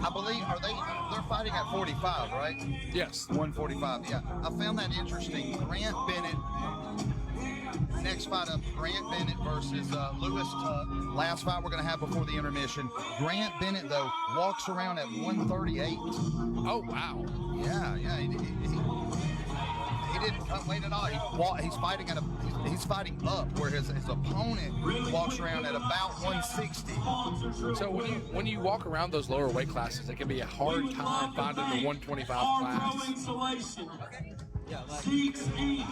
I believe, they're fighting at 45, right? Yes. 145, yeah. I found that interesting. Grant Bennett, next fight up, Grant Bennett versus Lewis Tuck. Last fight we're going to have before the intermission. Grant Bennett, though, walks around at 138. Oh, wow. Yeah. He didn't cut weight at all. He's fighting he's fighting up, where his opponent walks around at about 160. So when you walk around those lower weight classes, it can be a hard time finding the 125 class. Insulation. Seats each.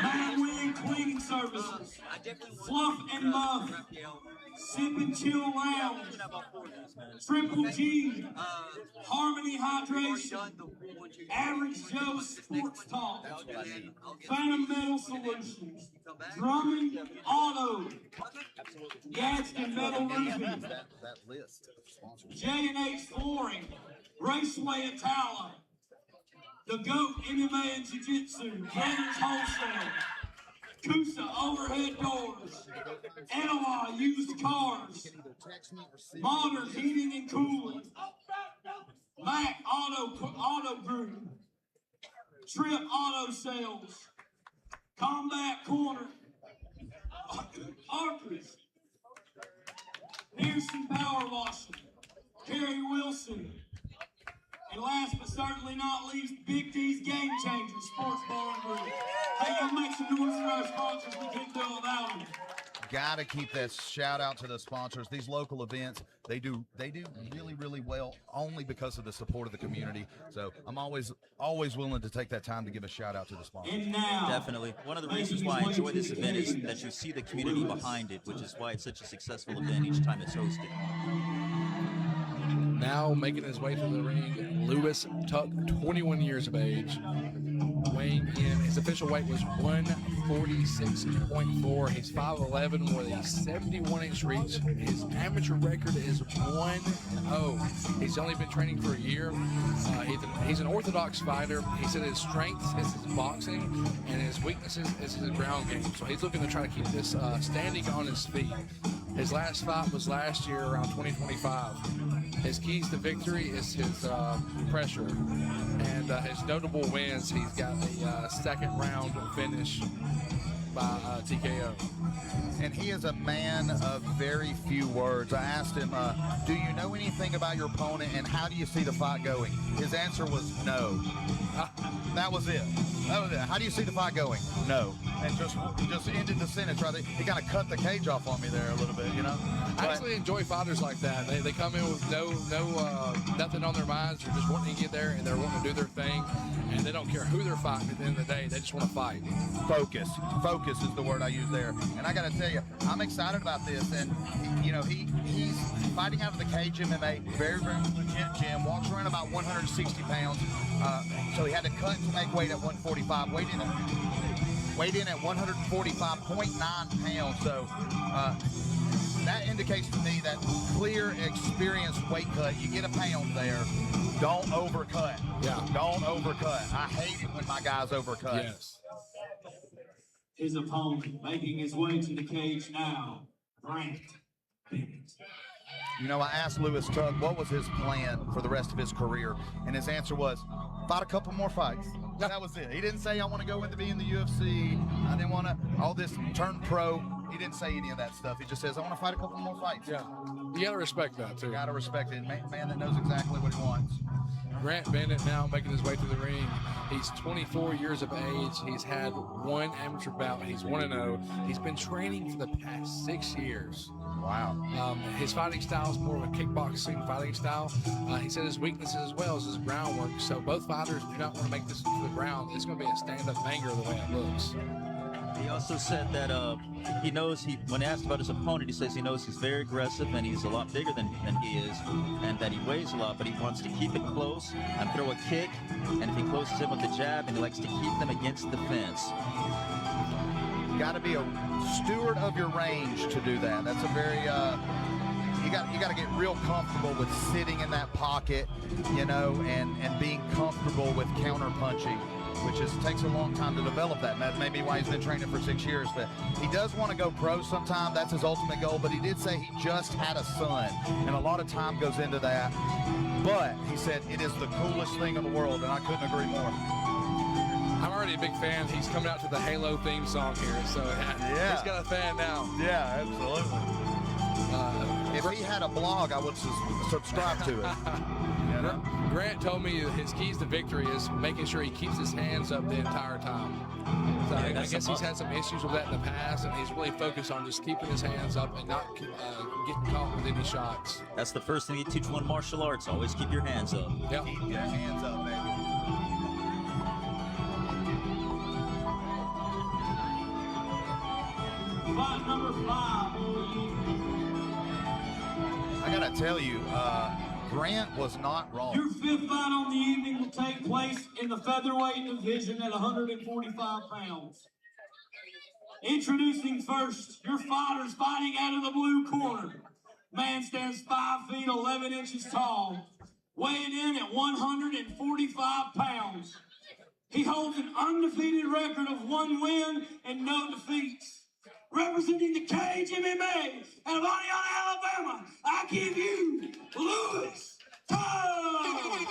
Man-wing cleaning services. Fluff and Muff. Sip and Chill Lounge. Triple G. Harmony Hydration. Average Joe Sports Talk. Phantom Metal Solutions. Drummond Auto. Gadsden Metal Roofing. That list of sponsors. J&H Flooring. Raceway Atala. The GOAT MMA and Jiu-Jitsu. Brothers Wholesale. Kusa Overhead Doors. Analog Used Cars. Modern Heating and Cooling. Mac Auto Group. Trip Auto Sales. Combat Corner. Arcus. Pearson Power Washing. Kerry Wilson. And last but certainly not least, Big D's Game Changers Sports Bar and Grill. Hey, y'all make some noise for our sponsors. We can't do without them. Got to keep that shout out to the sponsors. These local events, they do really, really well only because of the support of the community. So I'm always willing to take that time to give a shout out to the sponsors. And now, Definitely. One of the reasons why I enjoy this event is that you see the community behind it, which is why it's such a successful event each time it's hosted. Now making his way to the ring, Lewis Tuck, 21 years of age, weighing in. His official weight was 146.4. He's 5'11" with a 71-inch reach. His amateur record is 1-0. He's only been training for a year. He's an orthodox fighter. He said his strength is his boxing and his weaknesses is his ground game. So he's looking to try to keep this standing on his feet. His last fight was last year around 2025. His keys to victory is his pressure, and his notable wins. He's got a second round finish by TKO. And he is a man of very few words. I asked him, do you know anything about your opponent and how do you see the fight going? His answer was no. That was it. How do you see the fight going? No. And just ended the sentence right there. He kind of cut the cage off on me there a little bit, you know? I actually enjoy fighters like that. They come in with nothing on their minds. They're just wanting to get there and they're wanting to do their thing. And they don't care who they're fighting at the end of the day. They just want to fight. Focus. Focus is the word I use there. And I got to tell you, I'm excited about this. And, he's fighting out of the cage MMA, very, very legit gym, walks around about 160 pounds. So he had to cut to make weight at 145, weighed in at 145.9 pounds. So that indicates to me that clear, experienced weight cut. You get a pound there. Don't overcut. Yeah. Don't overcut. I hate it when my guys overcut. Yes. his opponent, making his way to the cage now, Grant Bennett. You know, I asked Lewis Tuck what was his plan for the rest of his career, and his answer was, fight a couple more fights. That was it. He didn't say, I want to go into being the UFC. I didn't want to, all this, turn pro. He didn't say any of that stuff. He just says, I want to fight a couple more fights. Yeah. You got to respect that, too. You got to respect it. Man that knows exactly what he wants. Grant Bennett now making his way to the ring. He's 24 years of age. He's had one amateur bout. He's 1-0. He's been training for the past 6 years. Wow. His fighting style is more of a kickboxing fighting style. He said his weaknesses as well as his groundwork. So both fighters do not want to make this to the ground. It's going to be a stand-up banger the way it looks. He also said that he knows, when asked about his opponent, he says he knows he's very aggressive and he's a lot bigger than he is, and that he weighs a lot, but he wants to keep it close and throw a kick, and if he closes him with the jab, and he likes to keep them against the fence. You got to be a steward of your range to do that. That's a very you got to get real comfortable with sitting in that pocket, you know, and being comfortable with counter punching. which takes a long time to develop that. And that may be why he's been training for 6 years. But he does want to go pro sometime. That's his ultimate goal. But he did say he just had a son, and a lot of time goes into that. But he said it is the coolest thing in the world, and I couldn't agree more. I'm already a big fan. He's coming out to the Halo theme song here, so yeah, he's got a fan now. Yeah, absolutely. If he had a blog, I would subscribe to it. You know? Grant told me his keys to victory is making sure he keeps his hands up the entire time. So I guess he's had some issues with that in the past, and he's really focused on just keeping his hands up and not getting caught with any shots. That's the first thing you teach one martial arts. Always keep your hands up. Yep. Keep your hands up, baby. Fight number 5. I gotta tell you, Grant was not wrong. Your 5th fight on the evening will take place in the featherweight division at 145 pounds. Introducing first, your fighters fighting out of the blue corner. Man stands 5 feet 11 inches tall, weighing in at 145 pounds. He holds an undefeated record of 1 win and no defeats. Representing the Cage MMA out of Adiana, Alabama, I give you Lewis Todd.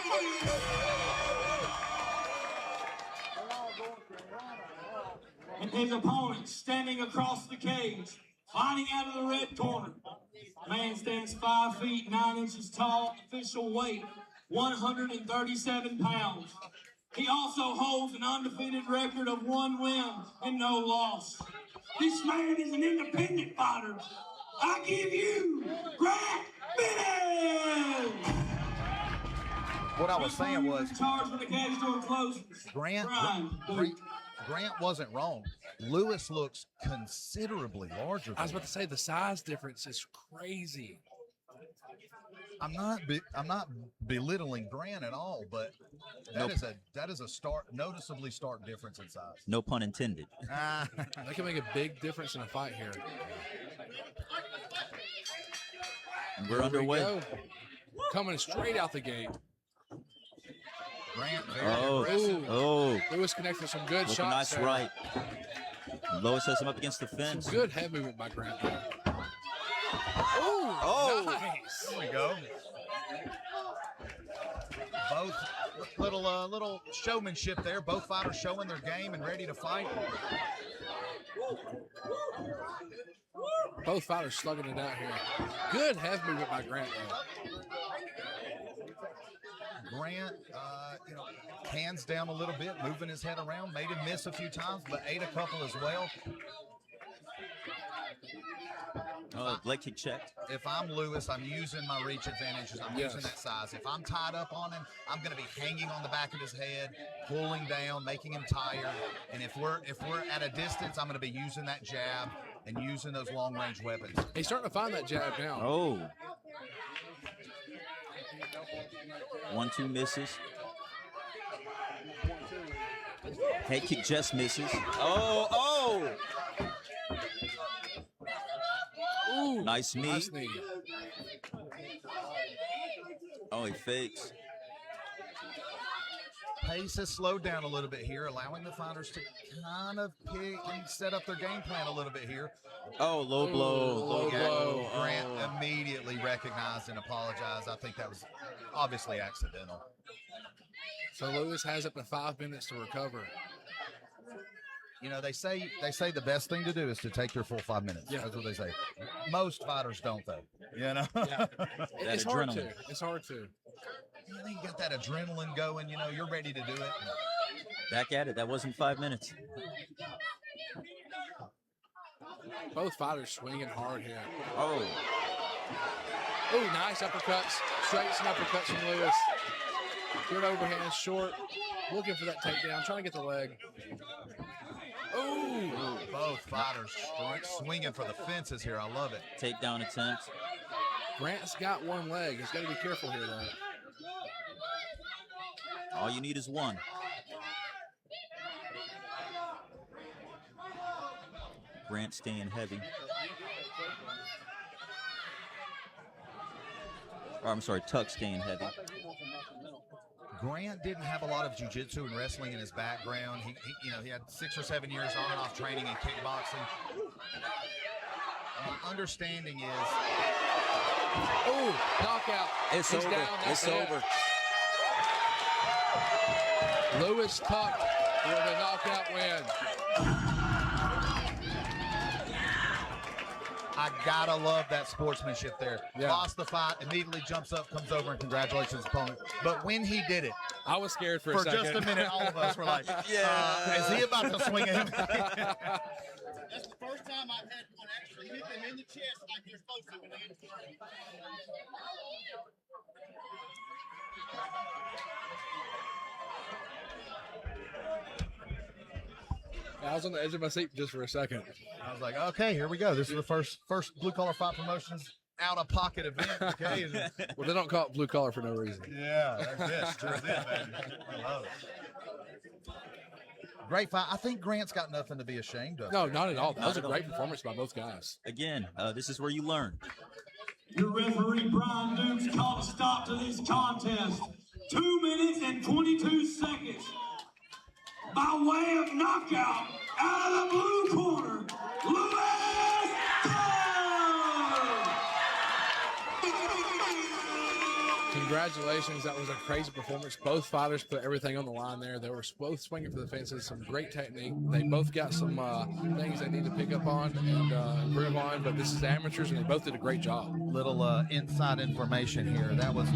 And his opponent standing across the cage, fighting out of the red corner. Man stands 5 feet 9 inches tall, official weight 137 pounds. He also holds an undefeated record of 1 win and no loss. This man is an independent fighter. I give you Grant Bennett. What I was saying was, charged when the cage door closes. Grant wasn't wrong. Lewis looks considerably larger. I was about to say the size difference is crazy. I'm not belittling Grant at all, but that is a noticeably stark difference in size. No pun intended. That can make a big difference in a fight here. And we're underway. Coming straight out the gate. Grant very aggressive. Lewis connected some good Looking shots. nice there. right. Lewis has him up against the fence. Some good head movement by Grant. Nice. There we go. Both little showmanship there. Both fighters showing their game and ready to fight. Both fighters slugging it out here. Good head movement by Grant, though. Grant, hands down a little bit, moving his head around, made him miss a few times, but ate a couple as well. Leg kick checked. If I'm Lewis, I'm using my reach advantages. I'm using that size. If I'm tied up on him, I'm going to be hanging on the back of his head, pulling down, making him tired. And if we're at a distance, I'm going to be using that jab and using those long-range weapons. He's starting to find that jab now. Oh. 1-2 misses. Head kick just misses. Oh. Ooh, Nice knee. Nice knee. Oh, he fakes. Pace has slowed down a little bit here, allowing the fighters to kind of pick and set up their game plan a little bit here. Oh, low blow. Low blow. Grant immediately recognized and apologized. I think that was obviously accidental. So Lewis has up to 5 minutes to recover. You know, they say the best thing to do is to take your full 5 minutes. Yeah. That's what they say. Most fighters don't, though. You know? Yeah. It's hard adrenaline. to. It's hard to. You got that adrenaline going. You know, you're ready to do it. Back at it. That wasn't 5 minutes. Both fighters swinging hard here. Oh. Ooh, nice uppercuts. Straights and uppercuts from Lewis. Good overhand, short. Looking for that takedown. Trying to get the leg. Ooh. Both fighters swinging for the fences here. I love it. Takedown attempt. Grant's got one leg. He's got to be careful here, though. All you need is one. Grant staying heavy. Or, I'm sorry, Tuck staying heavy. Grant didn't have a lot of jiu-jitsu and wrestling in his background. He had 6 or 7 years on and off training in kickboxing. My understanding is, Oh, knockout. It's He's over. down. That's It's it. over. Lewis Tuck for the knockout win. I gotta love that sportsmanship there. Yeah. Lost the fight, immediately jumps up, comes over, and congratulations opponent. But when he did it, I was scared for a for second. just a minute, all of us were like, Yeah. is he about to swing at him? That's the first time I've had one actually hit them in the chest like they're supposed to when they hit the I was on the edge of my seat just for a second. I was like, okay, here we go. This is the first Blue Collar Fight Promotions out of pocket event. Okay. Well, they don't call it blue collar for no reason. Yeah, that's true. Man. I love it. Great fight. I think Grant's got nothing to be ashamed of. No, not at all. That was a great performance by both guys. Again, this is where you learn. Your referee, Brian Dukes, called a stop to this contest. 2 minutes and 22 seconds. By way of knockout, out of the blue corner, Lewis Congratulations. That was a crazy performance. Both fighters put everything on the line there. They were both swinging for the fences. Some great technique. They both got some things they need to pick up on and improve on, but this is amateurs, and they both did a great job. Little inside information here. That was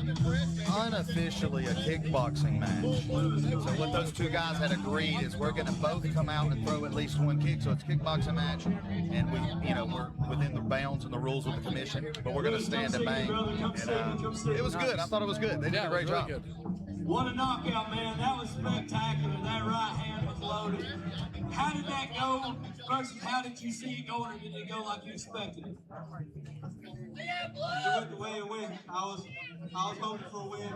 unofficially a kickboxing match. So what those two guys had agreed is we're going to both come out and throw at least one kick. So it's a kickboxing match, and we're within the bounds and the rules with the commission, but we're going to stand and bang. And, it was good. I thought it was good. They did a great job. Good. What a knockout, man. That was spectacular. That right hand was loaded. How did that go versus how did you see it going, or did it go like you expected it? It went the way it went. I was hoping for a win.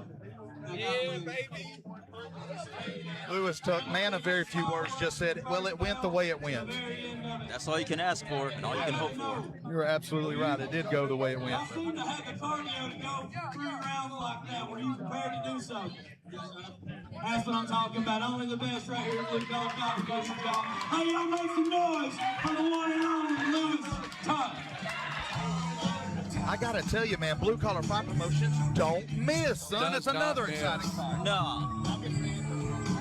Yeah, baby. Lewis Tuck, man of very few words, just said, well, it went the way it went. That's all you can ask for and all you can hope for. You're absolutely right. It did go the way it went. I seem to have the cardio to go 3 rounds like that. Were you prepared to do so? That's what I'm talking about. Only the best right here. Blue Collar Fight Promotions, y'all. Hey, y'all make some noise for the one and only Lewis Tuck. I got to tell you, man, Blue Collar Fight Promotions don't miss, son. Does It's another not miss. exciting fight. No.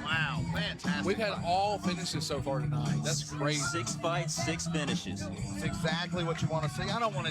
Wow, fantastic. We've had all finishes so far tonight. That's crazy. 6 fights, 6 finishes. It's exactly what you want to see. I don't want to